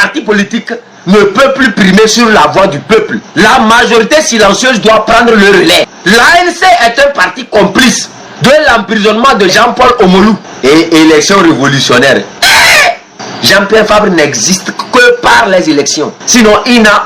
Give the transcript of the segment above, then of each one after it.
parti politique ne peut plus primer sur la voix du peuple. La majorité silencieuse doit prendre le relais. L'ANC est un parti complice de l'emprisonnement de Jean-Paul Omolou et élections révolutionnaires. Jean-Pierre Fabre n'existe que par les élections. Sinon, il n'a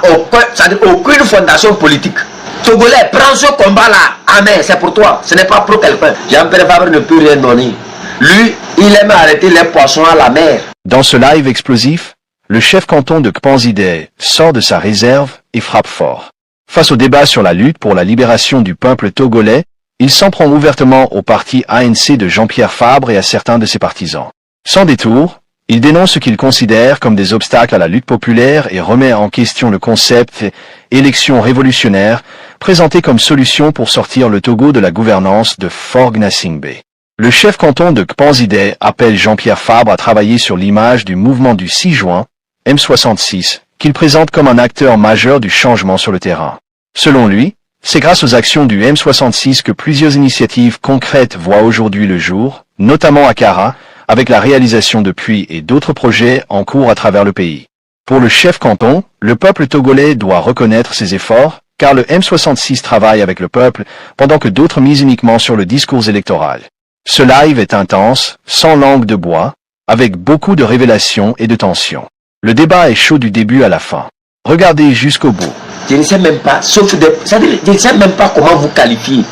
aucune fondation politique. Togolais, prends ce combat-là. Amen, c'est pour toi. Ce n'est pas pour quelqu'un. Jean-Pierre Fabre ne peut rien donner. Lui, il aime arrêter les poissons à la mer. Dans ce live explosif, le chef canton de Kpanzideh sort de sa réserve et frappe fort. Face au débat sur la lutte pour la libération du peuple togolais, il s'en prend ouvertement au parti ANC de Jean-Pierre Fabre et à certains de ses partisans. Sans détour, il dénonce ce qu'il considère comme des obstacles à la lutte populaire et remet en question le concept « élection révolutionnaire » présenté comme solution pour sortir le Togo de la gouvernance de Faure Gnassingbé. Le chef canton de Kpanzideh appelle Jean-Pierre Fabre à travailler sur l'image du mouvement du 6 juin, M66, qu'il présente comme un acteur majeur du changement sur le terrain. Selon lui, c'est grâce aux actions du M66 que plusieurs initiatives concrètes voient aujourd'hui le jour, notamment à Kara, avec la réalisation de puits et d'autres projets en cours à travers le pays. Pour le chef canton, le peuple togolais doit reconnaître ses efforts, car le M66 travaille avec le peuple, pendant que d'autres misent uniquement sur le discours électoral. Ce live est intense, sans langue de bois, avec beaucoup de révélations et de tensions. Le débat est chaud du début à la fin. Regardez jusqu'au bout. Je ne sais même pas, je ne sais même pas comment vous qualifier.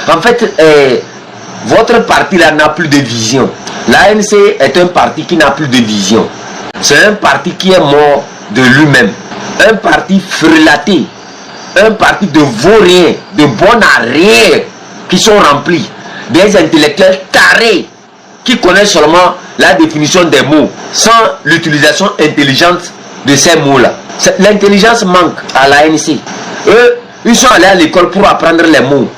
En fait, votre parti là n'a plus de vision. L'ANC est un parti qui n'a plus de vision. C'est un parti qui est mort de lui-même. Un parti frelaté. Un parti de vauriens, de bons à rien, qui sont remplis. Des intellectuels tarés, qui connaissent seulement la définition des mots, sans l'utilisation intelligente de ces mots-là. L'intelligence manque à l'ANC. Eux, ils sont allés à l'école pour apprendre les mots.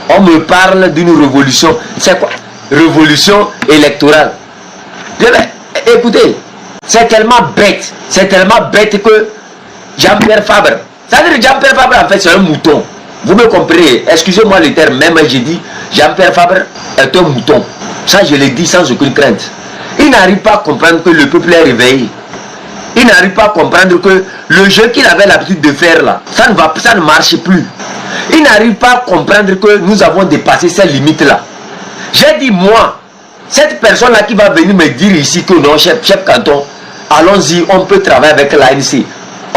On me parle d'une révolution. C'est quoi? Révolution électorale. Écoutez, c'est tellement bête. C'est tellement bête que Jean-Pierre Fabre, c'est-à-dire Jean-Pierre Fabre en fait c'est un mouton. Vous me comprenez? Excusez-moi le terme, même j'ai dit Jean-Pierre Fabre est un mouton. Ça je l'ai dit sans aucune crainte. Il n'arrive pas à comprendre que le peuple est réveillé. Il n'arrive pas à comprendre que le jeu qu'il avait l'habitude de faire là, ça ne marche plus. Il n'arrive pas à comprendre que nous avons dépassé ces limites-là. J'ai dit, moi, cette personne-là qui va venir me dire ici que non, chef canton, allons-y, on peut travailler avec l'ANC.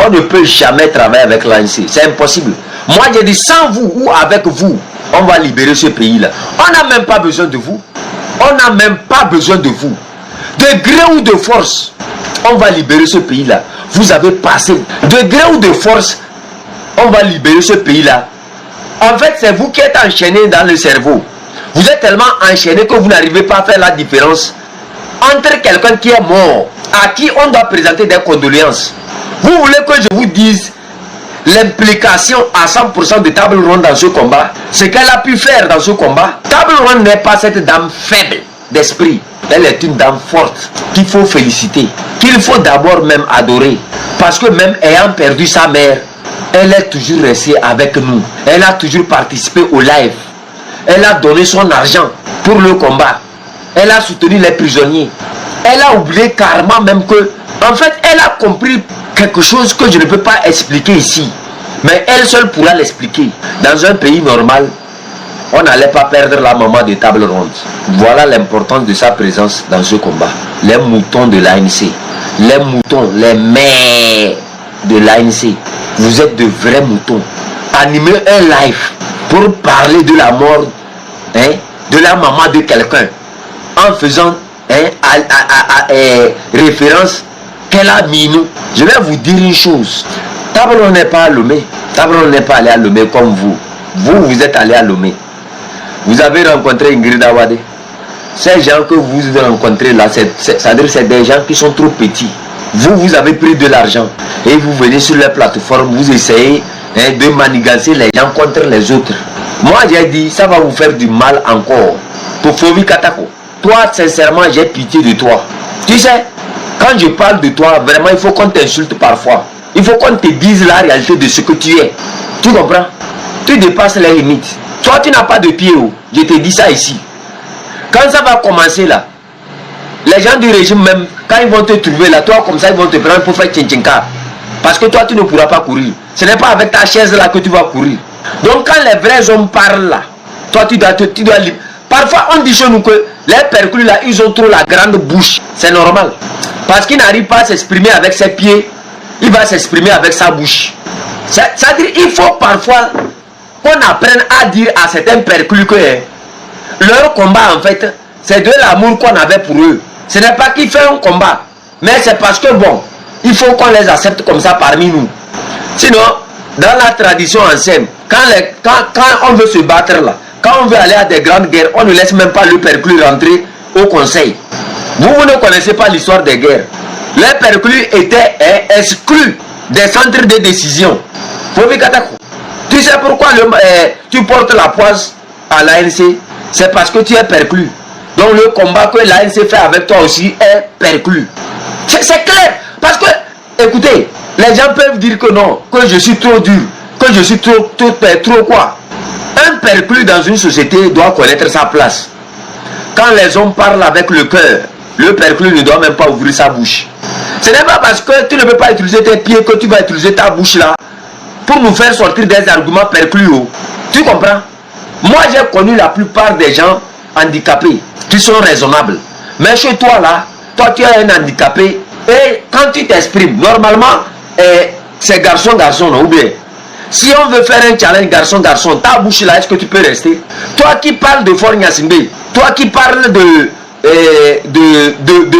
On ne peut jamais travailler avec l'ANC. C'est impossible. Moi, j'ai dit, sans vous ou avec vous, on va libérer ce pays-là. On n'a même pas besoin de vous. On n'a même pas besoin de vous. De gré ou de force, on va libérer ce pays-là. Vous avez passé. De gré ou de force, on va libérer ce pays-là. En fait, c'est vous qui êtes enchaîné dans le cerveau. Vous êtes tellement enchaîné que vous n'arrivez pas à faire la différence entre quelqu'un qui est mort, à qui on doit présenter des condoléances. Vous voulez que je vous dise l'implication à 100% de Table Ronde dans ce combat? Ce qu'elle a pu faire dans ce combat? Table Ronde n'est pas cette dame faible d'esprit. Elle est une dame forte qu'il faut féliciter, qu'il faut d'abord même adorer. Parce que même ayant perdu sa mère, elle est toujours restée avec nous. Elle a toujours participé au live. Elle a donné son argent pour le combat. Elle a soutenu les prisonniers. Elle a oublié carrément même que, en fait, elle a compris quelque chose que je ne peux pas expliquer ici. Mais elle seule pourra l'expliquer. Dans un pays normal, on n'allait pas perdre la maman de Table Ronde. Voilà l'importance de sa présence dans ce combat. Les moutons de l'ANC. Les moutons, les mères de l'ANC. Vous êtes de vrais moutons. Animez un live pour parler de la mort, de la maman de quelqu'un, en faisant référence qu'elle a mis nous. Je vais vous dire une chose. Table Ronde n'est pas à Lomé. Table Ronde n'est pas allé à Lomé comme vous. Vous êtes allé à Lomé. Vous avez rencontré Ingrid Awade. Ces gens que vous rencontrez là, c'est-à-dire c'est des gens qui sont trop petits. Vous avez pris de l'argent et vous venez sur la plateforme, vous essayez de manigancer les gens contre les autres. Moi j'ai dit, ça va vous faire du mal encore. Pour Fovi Katako, toi sincèrement j'ai pitié de toi. Tu sais, quand je parle de toi, vraiment il faut qu'on t'insulte parfois. Il faut qu'on te dise la réalité de ce que tu es. Tu comprends? Tu dépasses les limites. Toi tu n'as pas de pied. Je te dis ça ici. Quand ça va commencer là, Les gens du régime même, quand ils vont te trouver là, toi comme ça, ils vont te prendre pour faire tchinchinka. Parce que toi, tu ne pourras pas courir. Ce n'est pas avec ta chaise là que tu vas courir. Donc quand les vrais hommes parlent là, toi tu dois Parfois on dit chez nous que les perclus là, ils ont trop la grande bouche. C'est normal. Parce qu'ils n'arrivent pas à s'exprimer avec ses pieds, il va s'exprimer avec sa bouche. C'est-à-dire il faut parfois qu'on apprenne à dire à certains perclus que leur combat en fait, c'est de l'amour qu'on avait pour eux. Ce n'est pas qu'ils font un combat, mais c'est parce que bon, il faut qu'on les accepte comme ça parmi nous. Sinon, dans la tradition ancienne, quand on veut se battre là, quand on veut aller à des grandes guerres, on ne laisse même pas le perclus rentrer au conseil. Vous ne connaissez pas l'histoire des guerres. Les perclus étaient exclus des centres de décision. Tu sais pourquoi tu portes la poisse à l'ANC? C'est parce que tu es perclus. Donc le combat que l'ANC fait avec toi aussi est perclus. C'est clair. Parce que, écoutez, les gens peuvent dire que non, que je suis trop dur, que je suis trop quoi. Un perclus dans une société doit connaître sa place. Quand les hommes parlent avec le cœur, le perclus ne doit même pas ouvrir sa bouche. Ce n'est pas parce que tu ne peux pas utiliser tes pieds que tu vas utiliser ta bouche là pour nous faire sortir des arguments perclus. Tu comprends? Moi j'ai connu la plupart des gens handicapés qui sont raisonnables. Mais chez toi là, toi tu es un handicapé et quand tu t'exprimes, normalement, c'est garçon, non, ou bien. Si on veut faire un challenge garçon, ta bouche là, est-ce que tu peux rester? Toi qui parles de Fort Nyasimbe, toi qui parles de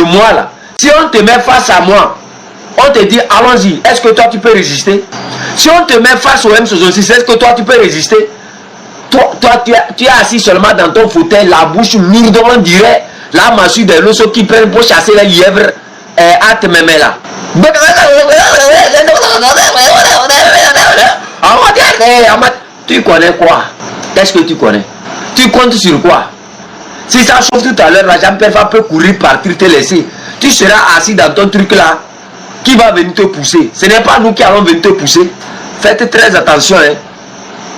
moi là, si on te met face à moi, on te dit allons-y, est-ce que toi tu peux résister? Si on te met face au M66, est-ce que toi tu peux résister? Toi tu es assis seulement dans ton fauteuil, la bouche lourde, on dirait la massue des lossos qui prennent pour chasser les lièvres à te même là. Tu connais quoi? Qu'est-ce que tu connais? Tu comptes sur quoi? Si ça chauffe tout à l'heure, la Jean-Pierre peut courir, partir, te laisser. Tu seras assis dans ton truc là. Qui va venir te pousser? Ce n'est pas nous qui allons venir te pousser. Faites très attention.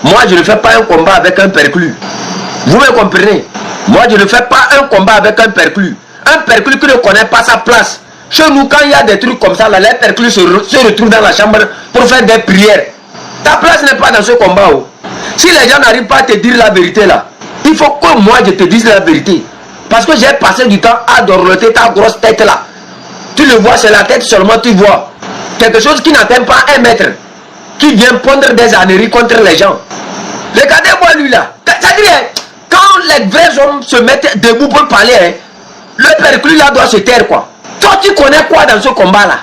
Moi, je ne fais pas un combat avec un perclus. Vous me comprenez? Moi, je ne fais pas un combat avec un perclus. Un perclus qui ne connaît pas sa place. Chez nous, quand il y a des trucs comme ça, là, les perclus se retrouvent dans la chambre pour faire des prières. Ta place n'est pas dans ce combat. Si les gens n'arrivent pas à te dire la vérité là, il faut que moi je te dise la vérité. Parce que j'ai passé du temps à dorloter ta grosse tête là. Tu le vois, c'est la tête seulement, tu vois. Quelque chose qui n'atteint pas 1 mètre. Qui vient pondre des âneries contre les gens. Regardez-moi lui là. C'est-à-dire, quand les vrais hommes se mettent debout pour parler, le perclus là doit se taire quoi. Toi tu connais quoi dans ce combat là?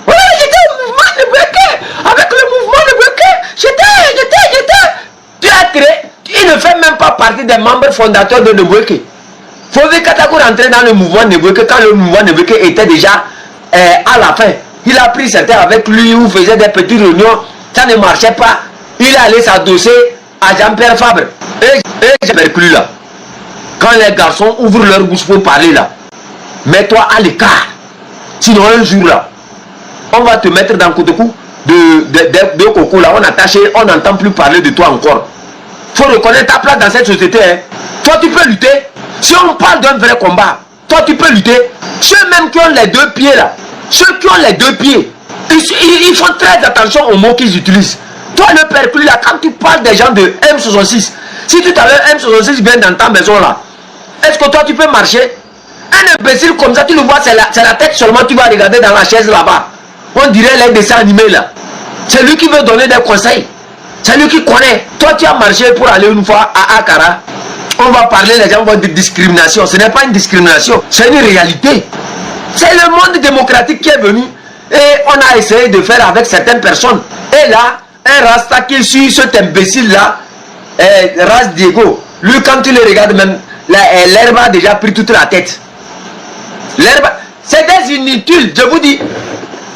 Oui, j'étais au mouvement de Bouaké. Avec le mouvement de Bouaké, j'étais. Tu as créé. Il ne fait même pas partie des membres fondateurs de Bouaké. Fauvi Katako rentrer dans le mouvement de Bouaké quand le mouvement de Bouaké était déjà à la fin. Il a pris certains avec lui où faisait des petites réunions. Ça ne marchait pas. Il est allé s'adosser à Jean-Pierre Fabre. Et j'ai perclus là. Quand les garçons ouvrent leur bouche pour parler là, mets-toi à l'écart. Sinon un jour là, on va te mettre dans le coup de coco là, on attache, on n'entend plus parler de toi encore. Faut reconnaître ta place dans cette société. Toi tu peux lutter. Si on parle d'un vrai combat, toi tu peux lutter. Ceux même qui ont les 2 pieds là, ceux qui ont les 2 pieds, ils font très attention aux mots qu'ils utilisent. Toi le perclus là, quand tu parles des gens de M66, si tout à l'heure M66 vient dans ta maison là, est-ce que toi tu peux marcher? Un imbécile comme ça, tu le vois, c'est la tête seulement, tu vas regarder dans la chaise là-bas. On dirait les dessins animés là. C'est lui qui veut donner des conseils. C'est lui qui connaît. Toi tu as marché pour aller une fois à Akara. On va parler, les gens vont dire discrimination. Ce n'est pas une discrimination, c'est une réalité. C'est le monde démocratique qui est venu. Et on a essayé de faire avec certaines personnes. Et là, un Rasta qui suit cet imbécile là, Ras Diego, lui quand tu le regardes même, l'herbe a déjà pris toute la tête. L'herbe, c'est des inutiles, je vous dis.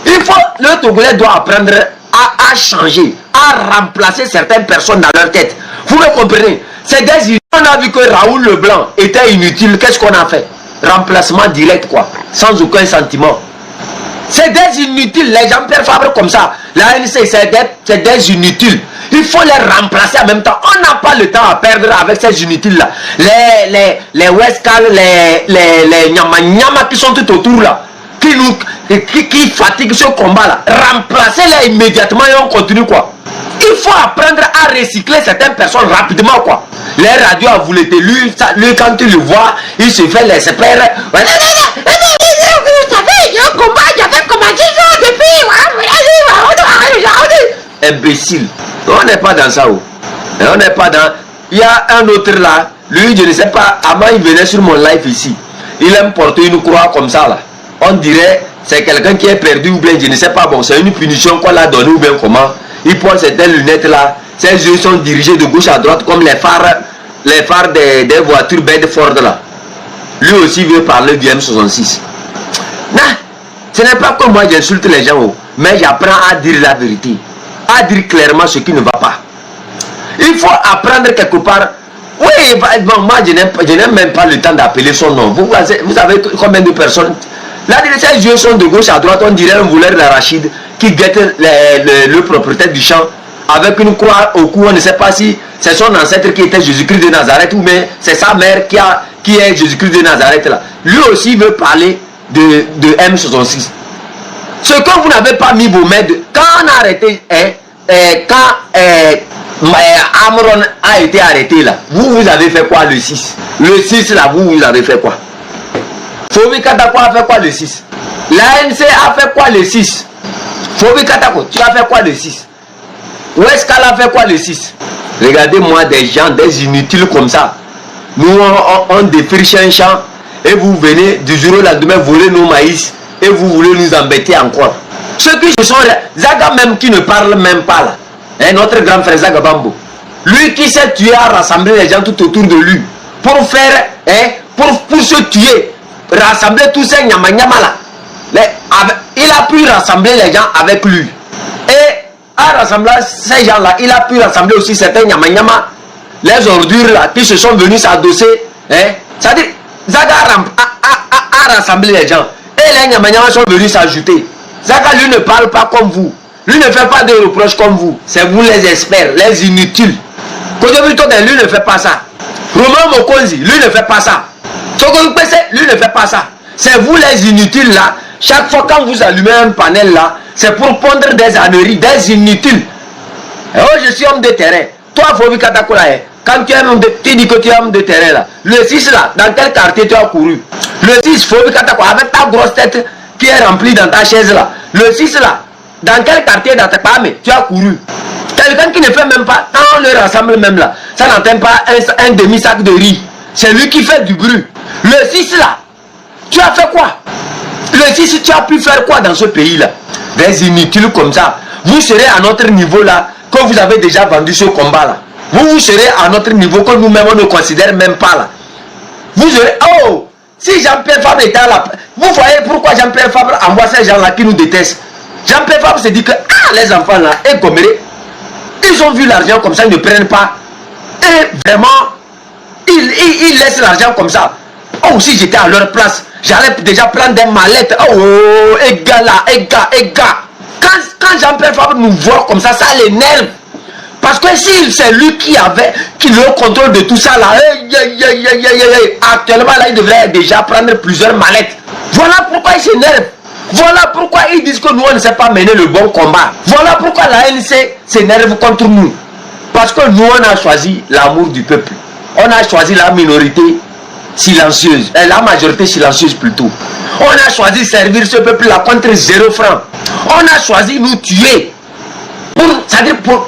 Il faut, le Togolais doit apprendre à changer, à remplacer certaines personnes dans leur tête. Vous me comprenez? C'est des inutiles. On a vu que Raoul Leblanc était inutile. Qu'est-ce qu'on a fait? Remplacement direct quoi, sans aucun sentiment. C'est des inutiles. Les Jean-Pierre Fabre comme ça, la ANC c'est des inutiles. Il faut les remplacer en même temps. On n'a pas le temps à perdre avec ces inutiles-là. Les Wescal, les Nyama qui sont tout autour là, qui fatiguent ce combat-là. Remplacez-les immédiatement et on continue quoi. Il faut apprendre à recycler certaines personnes rapidement quoi. Les radios, vous l'êtes lui quand tu le vois, il se fait les sepères. Imbécile. On n'est pas dans ça. On n'est pas dans. Il y a un autre là. Lui, je ne sais pas. Avant, il venait sur mon live ici. Il aime porter une croix comme ça là. On dirait c'est quelqu'un qui est perdu ou bien je ne sais pas. Bon, c'est une punition qu'on l'a donnée ou bien comment. Il porte ces lunettes là. Ses yeux sont dirigés de gauche à droite comme les phares des voitures Bedford là. Lui aussi veut parler du M66. Non, ce n'est pas que moi j'insulte les gens, mais j'apprends à dire la vérité. À dire clairement ce qui ne va pas. Il faut apprendre quelque part. Oui, bon, moi je n'ai même pas le temps d'appeler son nom. Vous savez combien de personnes. Là, ces yeux sont de gauche à droite. On dirait un voleur d'arachide qui guette le propriétaire du champ avec une croix au cou. On ne sait pas si c'est son ancêtre qui était Jésus-Christ de Nazareth ou mais c'est sa mère qui est Jésus-Christ de Nazareth là. Lui aussi veut parler de M66. Ce que vous n'avez pas mis vos mains quand on a arrêté, quand Amron a été arrêté là, vous avez fait quoi le 6? Le 6 là, vous avez fait quoi? Fobi Katako a fait quoi le 6? L'ANC a fait quoi le 6? Fobi Katako, tu as fait quoi le 6? Wescal a fait quoi le 6? Regardez-moi des gens, des inutiles comme ça. Nous on défriche un champ et vous venez du jour au lendemain voler nos maïs et vous voulez nous embêter encore. Ceux qui sont Zaga même qui ne parle même pas là. Hein, notre grand frère Zaga Bambo. Lui qui s'est tué à rassembler les gens tout autour de lui. Pour faire, hein, pour se tuer. Rassembler tous ces nyama là. Il a pu rassembler les gens avec lui. Et à rassembler ces gens là, il a pu rassembler aussi certains nyama les ordures là qui se sont venus s'adosser. Hein, c'est-à-dire, Zaga a rassemblé les gens. Et les nyama sont venus s'ajouter. Zaga lui ne parle pas comme vous. Lui ne fait pas de reproches comme vous. C'est vous les experts, les inutiles. Lui ne fait pas ça. Romain Mokonzi, lui ne fait pas ça. Sogo Pese, lui ne fait pas ça. C'est vous les inutiles là. Chaque fois quand vous allumez un panel là, c'est pour pondre des âneries, des inutiles. Et oh, je suis homme de terrain. Toi, Fobi Katakola, quand tu dis que tu es homme de terrain là, le 6 là, dans quel quartier tu as couru? Le 6, Fobi Katakola, avec ta grosse tête qui est remplie dans ta chaise là. Le 6 là, dans quel quartier dans ta femme tu as couru? Quelqu'un qui ne fait même pas, quand on le rassemble même là, ça n'atteint pas un demi-sac de riz. C'est lui qui fait du bruit. Le 6 là, tu as fait quoi? Le 6, tu as pu faire quoi dans ce pays là? Des inutiles comme ça. Vous serez à notre niveau là, que vous avez déjà vendu ce combat là. Vous serez à notre niveau que nous-mêmes on ne considère même pas là. Vous serez, oh, si Jean-Pierre Fabre était là, vous voyez pourquoi Jean-Pierre Fabre envoie ces gens là qui nous détestent. Jean-Pierre Fabre se dit que les enfants là, et Goméré, ils ont vu l'argent comme ça, ils ne prennent pas. Et vraiment, ils laissent l'argent comme ça. Oh, si j'étais à leur place, j'allais déjà prendre des mallettes. Oh, gars là, gars. Quand Jean-Pierre Fabre nous voit comme ça l'énerve. Parce que si c'est lui qui le contrôle de tout ça là, actuellement là, il devrait déjà prendre plusieurs mallettes. Voilà pourquoi il s'énerve. Voilà pourquoi ils disent que nous on ne sait pas mener le bon combat. Voilà pourquoi l'ANC s'énerve contre nous. Parce que nous on a choisi l'amour du peuple. On a choisi la minorité silencieuse, la majorité silencieuse plutôt. On a choisi servir ce peuple là contre 0 francs. On a choisi nous tuer c'est-à-dire pour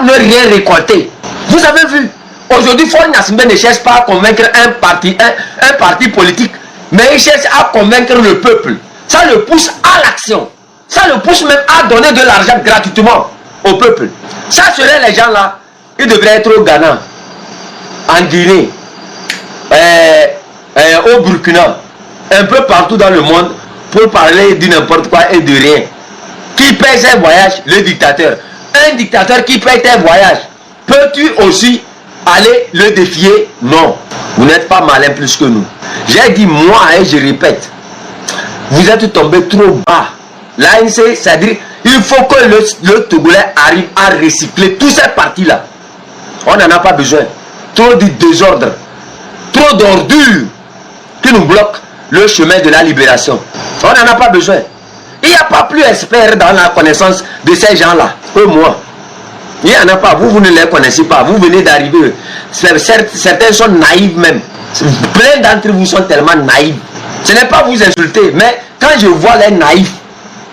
ne rien récolter. Vous avez vu, aujourd'hui Faure Gnassingbé ne cherche pas à convaincre un parti politique, mais il cherche à convaincre le peuple. Ça le pousse à l'action. Ça le pousse même à donner de l'argent gratuitement au peuple. Ça serait les gens là, ils devraient être au Ghana, en Guinée, au Burkina, un peu partout dans le monde pour parler de n'importe quoi et de rien. Qui paye ses voyages? Le dictateur. Un dictateur qui paye tes voyages, peux-tu aussi aller le défier? Non. Vous n'êtes pas malin plus que nous. J'ai dit moi et je répète, vous êtes tombé trop bas L'ANC, c'est-à-dire, il faut que le Togolais arrive à recycler tous ces partis-là. On n'en a pas besoin. Trop de désordre, trop d'ordures qui nous bloquent le chemin de la libération. On n'en a pas besoin. Il n'y a pas plus expert dans la connaissance de ces gens-là que moi. Il n'y en a pas. Vous ne les connaissez pas. Vous venez d'arriver. Certains sont naïfs même. Plein d'entre vous sont tellement naïfs. Ce n'est pas vous insulter, mais quand je vois les naïfs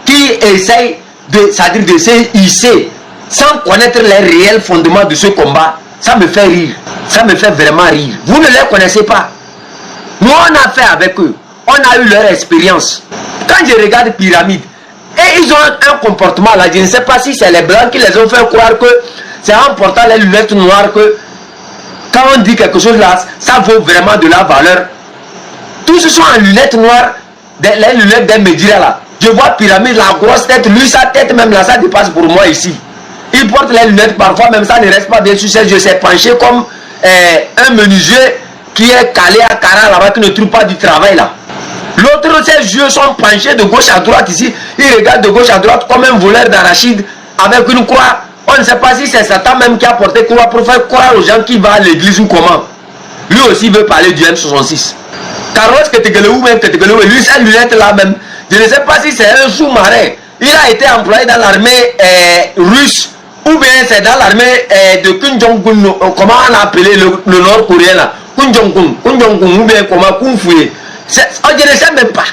qui essayent c'est-à-dire de se hisser sans connaître les réels fondements de ce combat, ça me fait rire. Ça me fait vraiment rire. Vous ne les connaissez pas. Nous, on a fait avec eux. On a eu leur expérience. Quand je regarde Pyramide, et ils ont un comportement là, je ne sais pas si c'est les blancs qui les ont fait croire que c'est en portant les lunettes noires que quand on dit quelque chose là, ça vaut vraiment de la valeur. Tous ceux sont en lunettes noires, les lunettes des médias là. Je vois Pyramide, la grosse tête, lui sa tête même là, ça dépasse pour moi ici. Il porte les lunettes, parfois même ça ne reste pas bien sur ses yeux, c'est penché comme un menuisier qui est calé à Cara là-bas, qui ne trouve pas du travail là. L'autre, ses yeux sont penchés de gauche à droite ici, il regarde de gauche à droite comme un voleur d'arachide avec une croix. On ne sait pas si c'est Satan même qui a porté croix pour faire croire aux gens qui vont à l'église ou comment. Lui aussi veut parler du M66. Carlos Ketegelou même Ketegelou, lui ses lunettes là même, je ne sais pas si c'est un sous-marin. Il a été employé dans l'armée russe ou bien c'est dans l'armée de Kim Jong-un, comment on a appelé le nord-coréen là, Kim Jong-un ou bien comment Kung Fu. On ne sait même pas.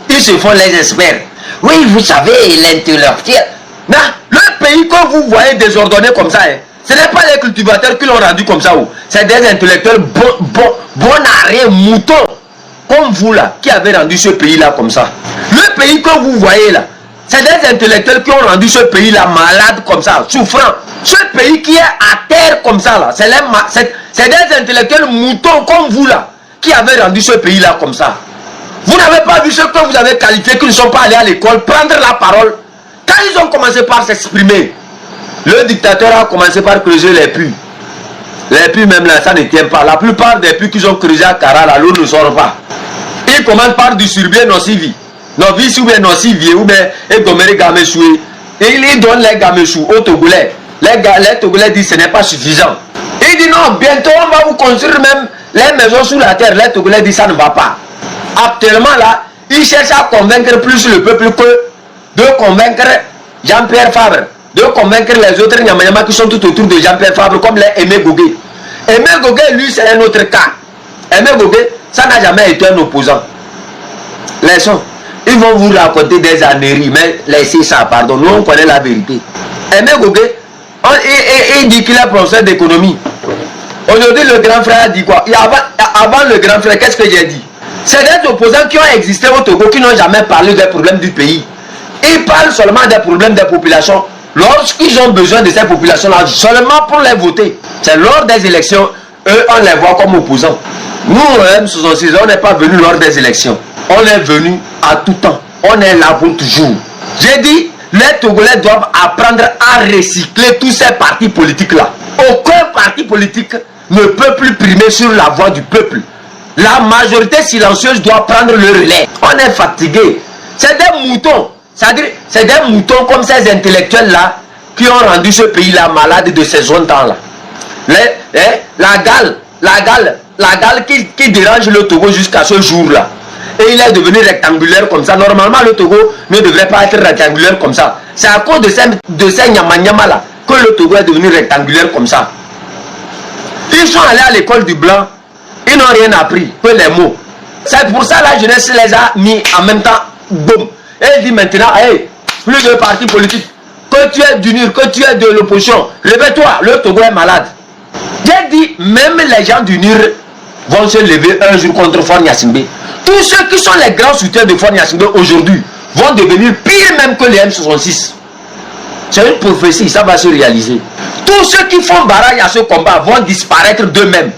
Ils se font les experts. Oui, vous savez, l'intellectuel. Non, le pays que vous voyez désordonné comme ça, hein, ce n'est pas les cultivateurs qui l'ont rendu comme ça. C'est des intellectuels bon arrêt, moutons, comme vous là, qui avez rendu ce pays là comme ça. Le pays que vous voyez là, c'est des intellectuels qui ont rendu ce pays là malade comme ça, souffrant. Ce pays qui est à terre comme ça là, c'est des intellectuels moutons comme vous là, qui avez rendu ce pays là comme ça. Vous n'avez pas vu ce que vous avez qualifié, qui ne sont pas allés à l'école, prendre la parole. Quand ils ont commencé par s'exprimer, le dictateur a commencé par creuser les puits. Les puits même là, ça ne tient pas. La plupart des puits qu'ils ont creusés à Cara, là, l'eau ne sort pas. Ils commencent par du surbier nocivi. Novice ou bien nocivier ou bien Egomere Gamesoué. Et ils donnent les Gamesou aux Togolais. Les Togolais disent que ce n'est pas suffisant. Ils disent non, bientôt on va vous construire même les maisons sous la terre. Les Togolais disent ça ne va pas. Actuellement là, ils cherchent à convaincre plus le peuple que de convaincre Jean-Pierre Fabre, de convaincre les autres Nyamanyama qui sont tout autour de Jean-Pierre Fabre, comme les Aimé Gogué. Aimé Gogué, lui, c'est un autre cas. Aimé Gogué, ça n'a jamais été un opposant. Laissons. Ils vont vous raconter des âneries, mais laissez ça, pardon. Nous, on connaît la vérité. Aimé Gogué, il dit qu'il est professeur d'économie. Aujourd'hui, le grand frère dit quoi? Avant le grand frère, qu'est-ce que j'ai dit? C'est des opposants qui ont existé au Togo, qui n'ont jamais parlé des problèmes du pays. Ils parlent seulement des problèmes des populations lorsqu'ils ont besoin de ces populations-là, seulement pour les voter. C'est lors des élections, eux, on les voit comme opposants. Nous, M66, on n'est pas venus lors des élections. On est venus à tout temps. On est là pour toujours. J'ai dit, les Togolais doivent apprendre à recycler tous ces partis politiques-là. Aucun parti politique ne peut plus primer sur la voix du peuple. La majorité silencieuse doit prendre le relais. On est fatigué. C'est des moutons. C'est-à-dire, c'est des moutons comme ces intellectuels-là qui ont rendu ce pays-là malade de ces 20 ans-là. La gale qui dérange le Togo jusqu'à ce jour-là. Et il est devenu rectangulaire comme ça. Normalement, le Togo ne devrait pas être rectangulaire comme ça. C'est à cause de ces nyama-nyama-là que le Togo est devenu rectangulaire comme ça. Ils sont allés à l'école du blanc. Ils n'ont rien appris que les mots. C'est pour ça la jeunesse les a mis en même temps. Boum. Et il dit maintenant, hey, plus de partis politiques, que tu es d'unir, que tu es de l'opposition, réveille-toi, le Togo est malade. J'ai dit, même les gens d'unir vont se lever un jour contre Faure Gnassingbé. Tous ceux qui sont les grands soutiens de Faure Gnassingbé aujourd'hui vont devenir pire même que les M66. C'est une prophétie, ça va se réaliser. Tous ceux qui font barrage à ce combat vont disparaître d'eux-mêmes.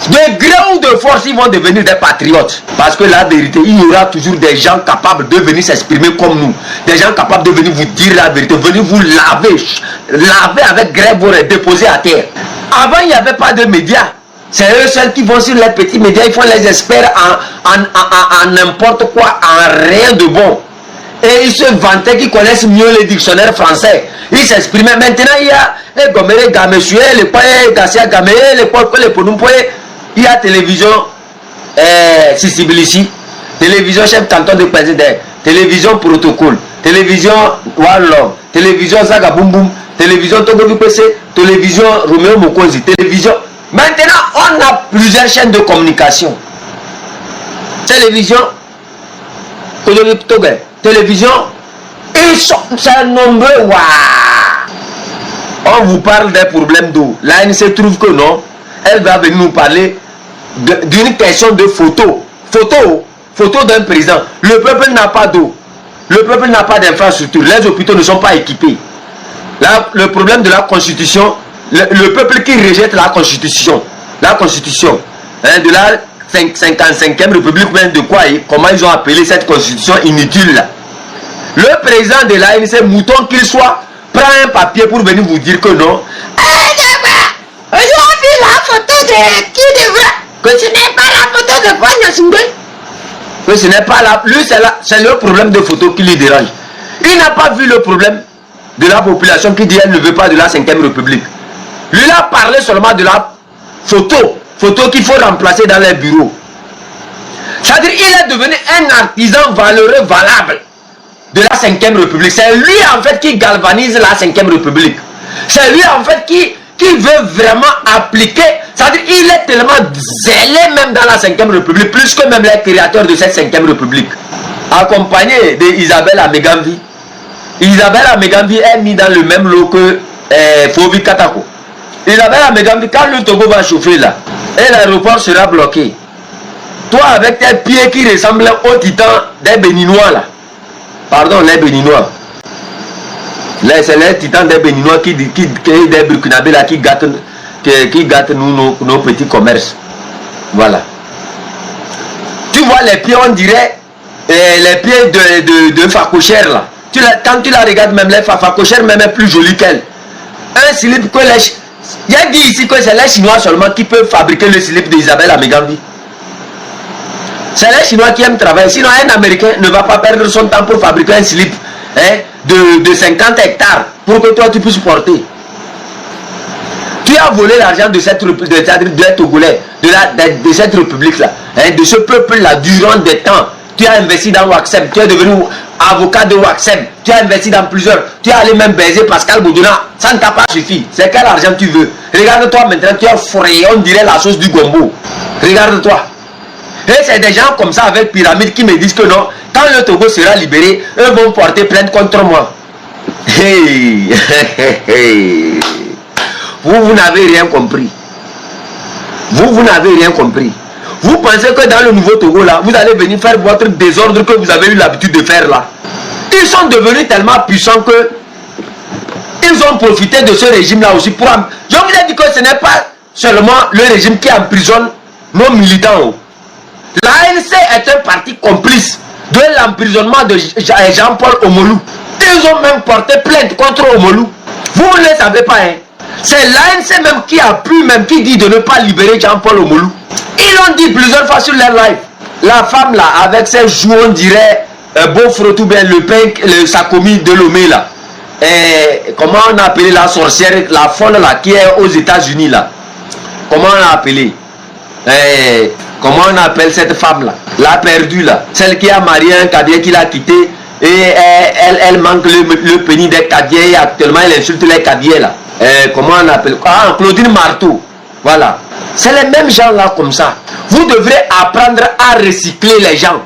De gré ou de force, ils vont devenir des patriotes. Parce que la vérité, il y aura toujours des gens capables de venir s'exprimer comme nous. Des gens capables de venir vous dire la vérité, venir vous laver avec grève et déposer à terre. Avant, il n'y avait pas de médias. C'est eux seuls qui vont sur les petits médias, ils font les experts en n'importe quoi, en rien de bon. Et ils se vantaient qu'ils connaissent mieux le dictionnaire français. Ils s'exprimaient. Maintenant, il y a les Gomere Gamesue, les Poye Gassia Gamé, les Poye Ponumpoye. Il y a télévision Sissibilissi, télévision chef canton de président, télévision protocole, télévision Wallon, télévision Zaga Boum Boum, télévision Togo VPC, télévision Roméo Mokosi, télévision. Maintenant, on a plusieurs chaînes de communication. Télévision, télévision, ils sont nombreux. Wow. On vous parle des problèmes d'eau. Là, il se trouve que non, elle va venir nous parler d'une question de photo. Photo d'un président. Le peuple n'a pas d'eau. Le peuple n'a pas d'infrastructure. Les hôpitaux ne sont pas équipés. Là, le problème de la constitution, le peuple qui rejette la constitution hein, de la 55e république, même de quoi, comment ils ont appelé cette constitution inutile là. Le président de l'ANC, mouton qu'il soit, prend un papier pour venir vous dire que non. J'ai vu la photo de qui devrait. Que ce n'est pas la photo de Fania Singbe. Que ce n'est pas la. Lui, c'est le problème de photo qui lui dérange. Il n'a pas vu le problème de la population qui dit elle ne veut pas de la 5e république. Lui, il a parlé seulement de la photo qu'il faut remplacer dans les bureaux. C'est-à-dire qu'il est devenu un artisan valeureux, valable de la 5e république. C'est lui en fait qui galvanise la 5e république. C'est lui en fait qui veut vraiment appliquer. C'est-à-dire qu'il est tellement zélé même dans la 5e république, plus que même les créateurs de cette 5e république. Accompagné d'Isabelle Amegambi. Isabelle Amegambi est mise dans le même lot que Fovi Katako. Isabelle Amegambi, quand le Togo va chauffer là, et l'aéroport sera bloqué. Toi avec tes pieds qui ressemblent au titan des Béninois là. Pardon, les Béninois. C'est les titans des Béninois qui des Burkinabés là qui gâtent nous nos petits commerces. Voilà. Tu vois les pieds, on dirait les pieds de Facochère là. Quand tu la regardes, même les Facochère même est plus jolie qu'elle. Un slip que les. Il y a dit ici que c'est les Chinois seulement qui peuvent fabriquer le slip d'Isabelle Amegambi. C'est les Chinois qui aiment travailler. Sinon, un Américain ne va pas perdre son temps pour fabriquer un slip hein, de 50 hectares pour que toi tu puisses porter. Tu as volé l'argent de cette Togolais, de cette république-là, hein, de ce peuple-là, durant des temps. Tu as investi dans Waxem, tu es devenu avocat de Waxem, tu as investi dans plusieurs, tu es allé même baiser Pascal Boudona, ça ne t'a pas suffi. C'est quel argent tu veux? Regarde-toi maintenant, tu es frayé, on dirait la sauce du gombo. Regarde-toi. Et c'est des gens comme ça avec pyramide qui me disent que non, quand le Togo sera libéré, eux vont porter plainte contre moi. Hey, hey. Vous n'avez rien compris. Vous n'avez rien compris. Vous pensez que dans le nouveau Togo là, vous allez venir faire votre désordre que vous avez eu l'habitude de faire là. Ils sont devenus tellement puissants que ils ont profité de ce régime là aussi pour... Je vous ai dit que ce n'est pas seulement le régime qui emprisonne nos militants. L'ANC est un parti complice de l'emprisonnement de Jean-Paul Omolou. Ils ont même porté plainte contre Omolou. Vous ne le savez pas, hein? C'est l'ANC même qui appuie, même qui dit de ne pas libérer Jean-Paul Omolou. Ils l'ont dit plusieurs fois sur leur live. La femme là, avec ses joues, on dirait Beaufort ou bien le pain, le Sakomi de Lomé là. Et comment on a appelé la sorcière, la folle là, qui est aux États-Unis là. Comment on a appelé? Comment on appelle cette femme là? La perdue là. Celle qui a marié un cabier qui l'a quitté. Et elle manque le pénis des cabiers. Et actuellement elle insulte les cabiers là. Comment on appelle? Ah, Claudine Marteau. Voilà. C'est les mêmes gens là comme ça. Vous devrez apprendre à recycler les gens.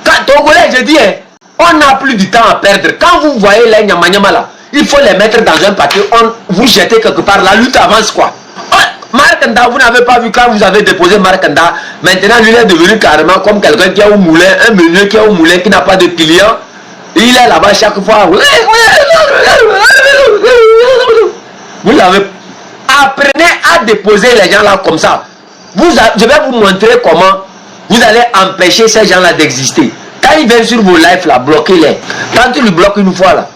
Quand Togolais, je dis, hein, on n'a plus du temps à perdre. Quand vous voyez les nyama là, il faut les mettre dans un papier. Vous jetez quelque part. La lutte avance quoi. Markanda, vous n'avez pas vu quand vous avez déposé Markanda. Maintenant, lui est devenu carrément comme quelqu'un qui a au moulin, un meunier qui a au moulin, qui n'a pas de client. Il est là-bas chaque fois. Vous l'avez. Apprenez à déposer les gens là comme ça. Je vais vous montrer comment vous allez empêcher ces gens là d'exister. Quand ils viennent sur vos lives là, bloquez-les. Quand tu lui bloques une fois là,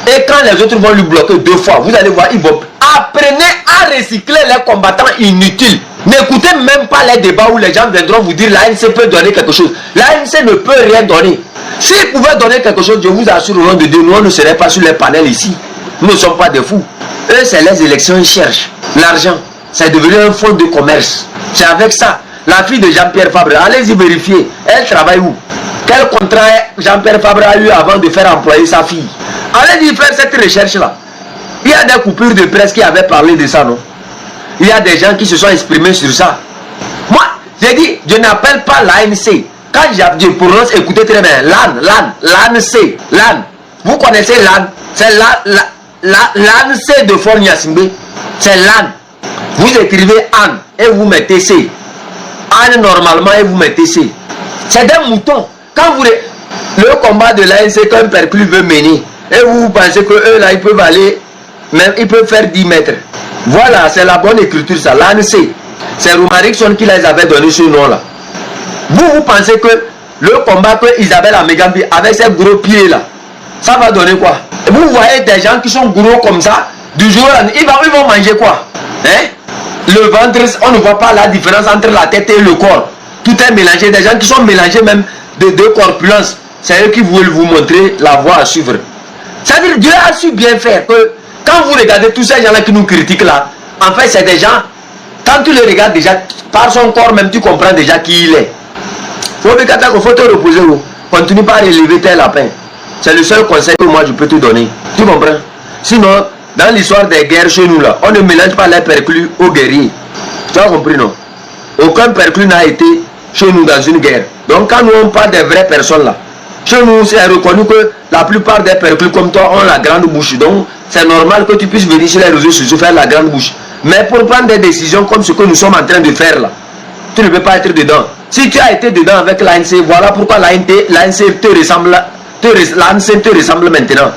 et quand les autres vont lui bloquer deux fois, vous allez voir, ils vont. Apprenez à recycler les combattants inutiles. N'écoutez même pas les débats où les gens viendront vous dire l'ANC peut donner quelque chose. L'ANC ne peut rien donner. S'ils pouvaient donner quelque chose, je vous assure au nom de Dieu, nous on ne serait pas sur les panels ici. Nous ne sommes pas des fous. Eux, c'est les élections, ils cherchent l'argent. C'est devenu un fonds de commerce. C'est avec ça. La fille de Jean-Pierre Fabre, allez-y vérifier. Elle travaille où? Quel contrat Jean-Pierre Fabre a eu avant de faire employer sa fille? Allez-y faire cette recherche-là. Il y a des coupures de presse qui avaient parlé de ça, non? Il y a des gens qui se sont exprimés sur ça. Moi, j'ai dit, je n'appelle pas l'ANC. Quand je prononce, écoutez très bien, l'ANC, LAN. Vous connaissez LAN? C'est l'ANC de Fort Gnassingbé. C'est LAN. Vous écrivez AN et vous mettez C. AN normalement et vous mettez C. C'est des moutons. Quand vous... Le combat de l'ANC qu'un perclus veut mener, et vous pensez que eux là, ils peuvent aller, même ils peuvent faire 10 mètres. Voilà, c'est la bonne écriture ça, l'ANC. C'est Roumarickson qui les avait donné ce nom-là. Vous pensez que le combat que Isabelle Amégambi avec ses gros pieds là, ça va donner quoi? Vous voyez des gens qui sont gros comme ça, du jour à nuit, ils vont manger quoi? Hein? Le ventre, on ne voit pas la différence entre la tête et le corps. Tout est mélangé, des gens qui sont mélangés même de deux corpulences. C'est eux qui veulent vous montrer la voie à suivre. C'est-à-dire Dieu a su bien faire que quand vous regardez tous ces gens-là qui nous critiquent là, en fait c'est des gens, quand tu les regardes déjà, par son corps même tu comprends déjà qui il est. Faut te reposer, continue pas à relever tes lapins. C'est le seul conseil que moi je peux te donner. Tu comprends? Sinon, dans l'histoire des guerres chez nous là, on ne mélange pas les perclus aux guerriers. Tu as compris non? Aucun perclus n'a été chez nous dans une guerre. Donc quand nous on parle des vraies personnes là, chez nous c'est reconnu que la plupart des perclus comme toi ont la grande bouche. Donc c'est normal que tu puisses venir sur les réseaux sociaux faire la grande bouche. Mais pour prendre des décisions comme ce que nous sommes en train de faire là, tu ne peux pas être dedans. Si tu as été dedans avec l'ANC, voilà pourquoi l'ANC te ressemble, l'ANC te ressemble maintenant.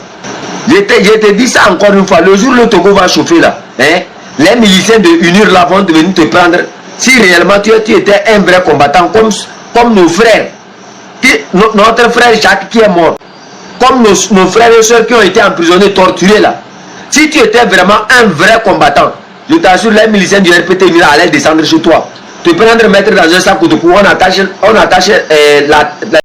Je te dis ça encore une fois, le jour où le Togo va chauffer là, hein, les miliciens de UNIR là vont venir te prendre. Si réellement tu étais un vrai combattant comme nos frères, notre frère Jacques qui est mort, comme nos frères et soeurs qui ont été emprisonnés, torturés là, si tu étais vraiment un vrai combattant, je t'assure, les miliciens du RPT allaient descendre chez toi, te prendre, mettre dans un sac de coups, on attache